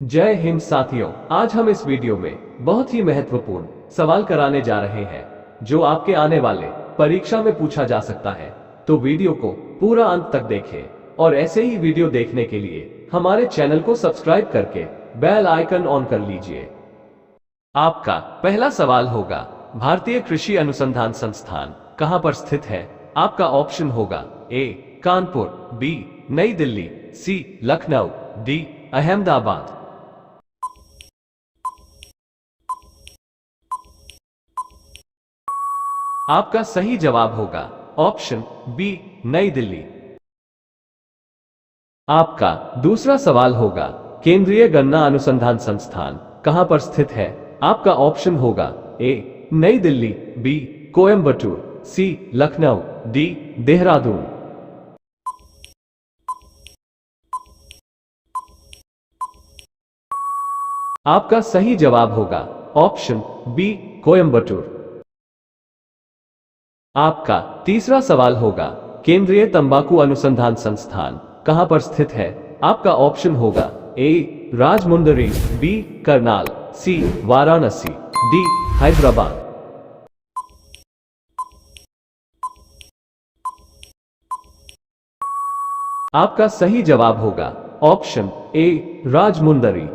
जय हिंद साथियों, आज हम इस वीडियो में बहुत ही महत्वपूर्ण सवाल कराने जा रहे हैं जो आपके आने वाले परीक्षा में पूछा जा सकता है। तो वीडियो को पूरा अंत तक देखें और ऐसे ही वीडियो देखने के लिए हमारे चैनल को सब्सक्राइब करके बेल आइकन ऑन कर लीजिए। आपका पहला सवाल होगा, भारतीय कृषि अनुसंधान संस्थान कहां पर स्थित है? आपका ऑप्शन होगा ए कानपुर, बी नई दिल्ली, सी लखनऊ, डी अहमदाबाद। आपका सही जवाब होगा ऑप्शन बी नई दिल्ली। आपका दूसरा सवाल होगा, केंद्रीय गन्ना अनुसंधान संस्थान कहां पर स्थित है? आपका ऑप्शन होगा ए नई दिल्ली, बी कोयंबटूर, सी लखनऊ, डी देहरादून। आपका सही जवाब होगा ऑप्शन बी कोयंबटूर। आपका तीसरा सवाल होगा, केंद्रीय तंबाकू अनुसंधान संस्थान कहां पर स्थित है? आपका ऑप्शन होगा ए राजमुंदरी, बी करनाल, सी वाराणसी, डी हैदराबाद। आपका सही जवाब होगा ऑप्शन ए राजमुंदरी।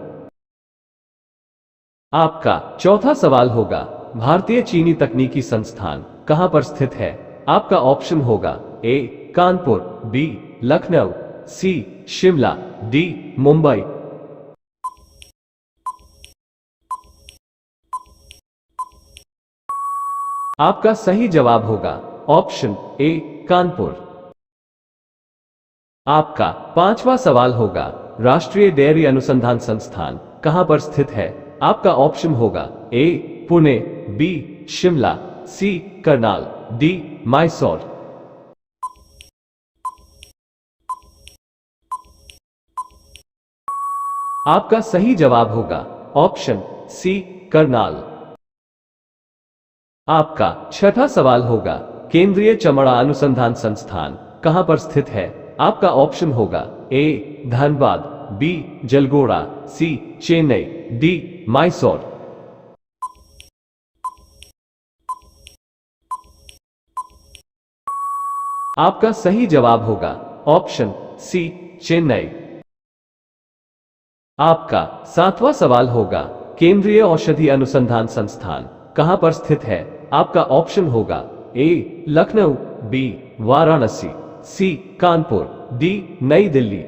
आपका चौथा सवाल होगा, भारतीय चीनी तकनीकी संस्थान कहां पर स्थित है? आपका ऑप्शन होगा ए कानपुर, बी लखनऊ, सी शिमला, डी मुंबई। आपका सही जवाब होगा ऑप्शन ए कानपुर। आपका पांचवा सवाल होगा, राष्ट्रीय डेयरी अनुसंधान संस्थान कहां पर स्थित है? आपका ऑप्शन होगा ए पुणे, बी शिमला, सी करनाल, डी मैसूर। आपका सही जवाब होगा ऑप्शन सी करनाल। आपका छठा सवाल होगा, केंद्रीय चमड़ा अनुसंधान संस्थान कहां पर स्थित है? आपका ऑप्शन होगा ए धनबाद, बी जलगोड़ा, सी चेन्नई, डी मैसूर। आपका सही जवाब होगा ऑप्शन सी चेन्नई। आपका सातवां सवाल होगा, केंद्रीय औषधि अनुसंधान संस्थान कहां पर स्थित है? आपका ऑप्शन होगा ए लखनऊ, बी वाराणसी, सी कानपुर, डी नई दिल्ली।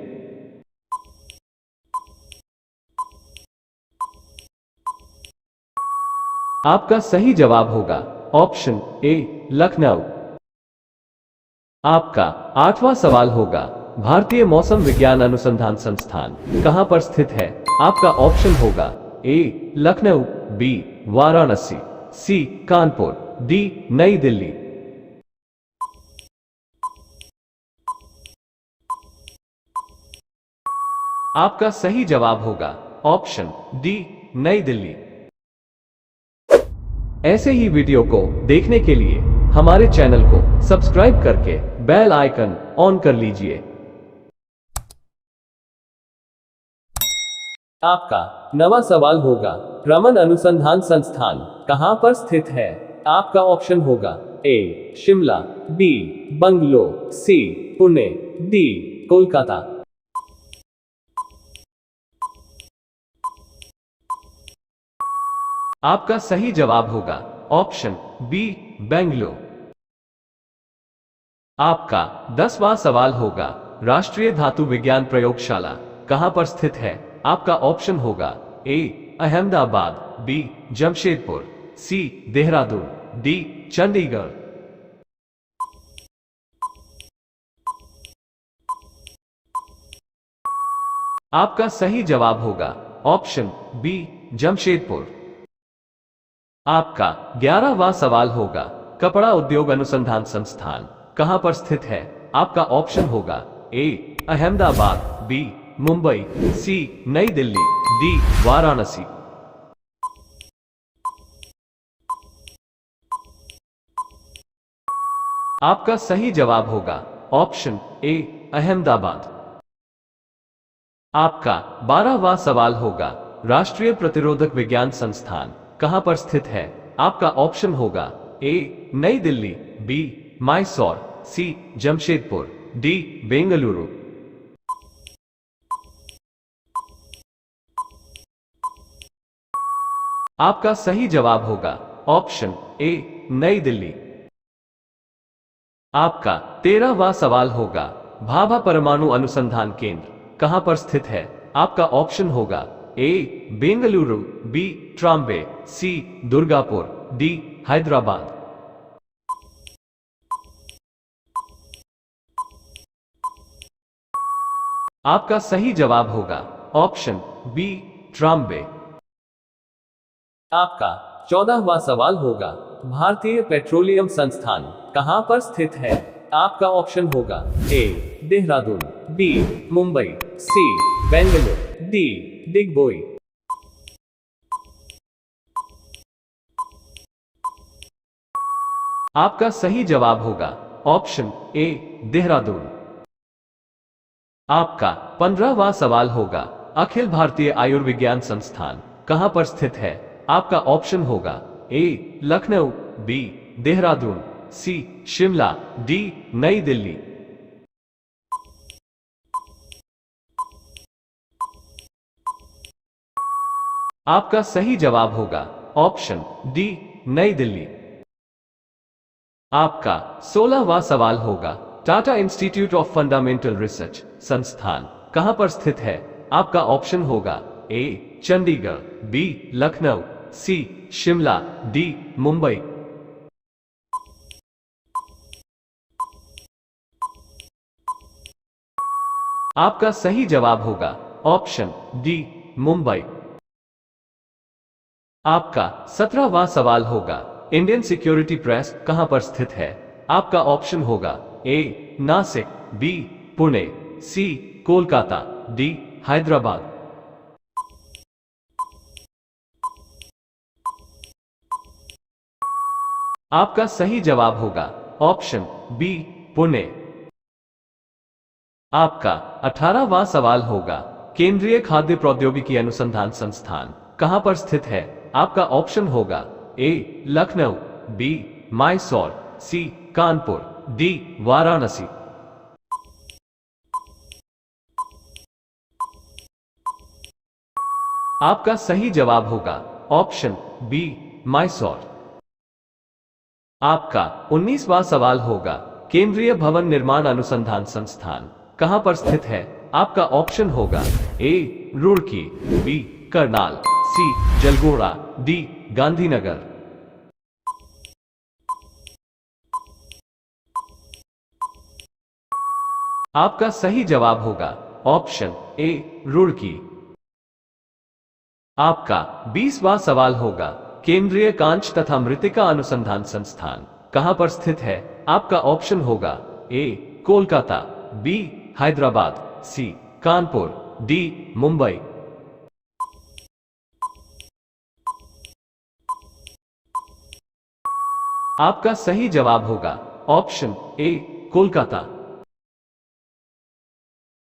आपका सही जवाब होगा ऑप्शन ए लखनऊ। आपका आठवां सवाल होगा, भारतीय मौसम विज्ञान अनुसंधान संस्थान कहां पर स्थित है? आपका ऑप्शन होगा ए लखनऊ, बी वाराणसी, सी कानपुर, डी नई दिल्ली। आपका सही जवाब होगा ऑप्शन डी नई दिल्ली। ऐसे ही वीडियो को देखने के लिए हमारे चैनल को सब्सक्राइब करके बेल आइकन ऑन कर लीजिए। आपका नवा सवाल होगा, रमन अनुसंधान संस्थान कहां पर स्थित है? आपका ऑप्शन होगा ए शिमला, बी बंगलो, सी पुणे, डी कोलकाता। आपका सही जवाब होगा ऑप्शन बी बेंगलुरु। आपका 10वां सवाल होगा, राष्ट्रीय धातु विज्ञान प्रयोगशाला कहां पर स्थित है? आपका ऑप्शन होगा ए अहमदाबाद, बी जमशेदपुर, सी देहरादून, डी चंडीगढ़। आपका सही जवाब होगा ऑप्शन बी जमशेदपुर। आपका 11वां सवाल होगा, कपड़ा उद्योग अनुसंधान संस्थान कहां पर स्थित है? आपका ऑप्शन होगा ए अहमदाबाद, बी मुंबई, सी नई दिल्ली, डी वाराणसी। आपका सही जवाब होगा ऑप्शन ए अहमदाबाद। आपका 12वां सवाल होगा, राष्ट्रीय प्रतिरोधक विज्ञान संस्थान कहां पर स्थित है? आपका ऑप्शन होगा ए नई दिल्ली, बी मैसूर, सी जमशेदपुर, डी बेंगलुरु। आपका सही जवाब होगा ऑप्शन ए नई दिल्ली। आपका 13वां सवाल होगा, भाभा परमाणु अनुसंधान केंद्र कहां पर स्थित है? आपका ऑप्शन होगा ए बेंगलुरु, बी ट्राम्बे, सी दुर्गापुर, डी हैदराबाद। आपका सही जवाब होगा ऑप्शन बी ट्राम्बे। आपका 14वां सवाल होगा, भारतीय पेट्रोलियम संस्थान कहां पर स्थित है? आपका ऑप्शन होगा ए देहरादून, बी मुंबई, सी बेंगलुरु, डी डिगबोई। आपका सही जवाब होगा ऑप्शन ए देहरादून। आपका 15वां सवाल होगा, अखिल भारतीय आयुर्विज्ञान संस्थान कहां पर स्थित है? आपका ऑप्शन होगा ए लखनऊ, बी देहरादून, सी शिमला, डी नई दिल्ली। आपका सही जवाब होगा ऑप्शन डी नई दिल्ली। आपका 16वां सवाल होगा, Tata institute of fundamental research संस्थान कहां पर स्थित है? आपका ऑप्शन होगा ए चंडीगढ़, बी लखनऊ, सी शिमला, डी मुंबई। आपका सही जवाब होगा ऑप्शन डी मुंबई। आपका 17वां सवाल होगा, इंडियन सिक्योरिटी प्रेस कहां पर स्थित है? आपका ऑप्शन होगा ए नासिक, बी पुणे, सी कोलकाता, डी हैदराबाद। आपका सही जवाब होगा ऑप्शन बी पुणे। आपका 18वां सवाल होगा, केंद्रीय खाद्य प्रौद्योगिकी अनुसंधान संस्थान कहां पर स्थित है? आपका ऑप्शन होगा ए लखनऊ, बी मैसूर, सी कानपुर, डी वाराणसी। आपका सही जवाब होगा ऑप्शन बी मैसूर। आपका 19वां सवाल होगा, केंद्रीय भवन निर्माण अनुसंधान संस्थान कहां पर स्थित है? आपका ऑप्शन होगा ए रुड़की, बी करनाल, सी जलगोड़ा, डी गांधीनगर। आपका सही जवाब होगा ऑप्शन ए रुड़की। आपका 20वां सवाल होगा, केंद्रीय कांच तथा मृत्तिका अनुसंधान संस्थान कहां पर स्थित है? आपका ऑप्शन होगा ए कोलकाता, बी हैदराबाद, सी कानपुर, डी मुंबई। आपका सही जवाब होगा ऑप्शन ए कोलकाता।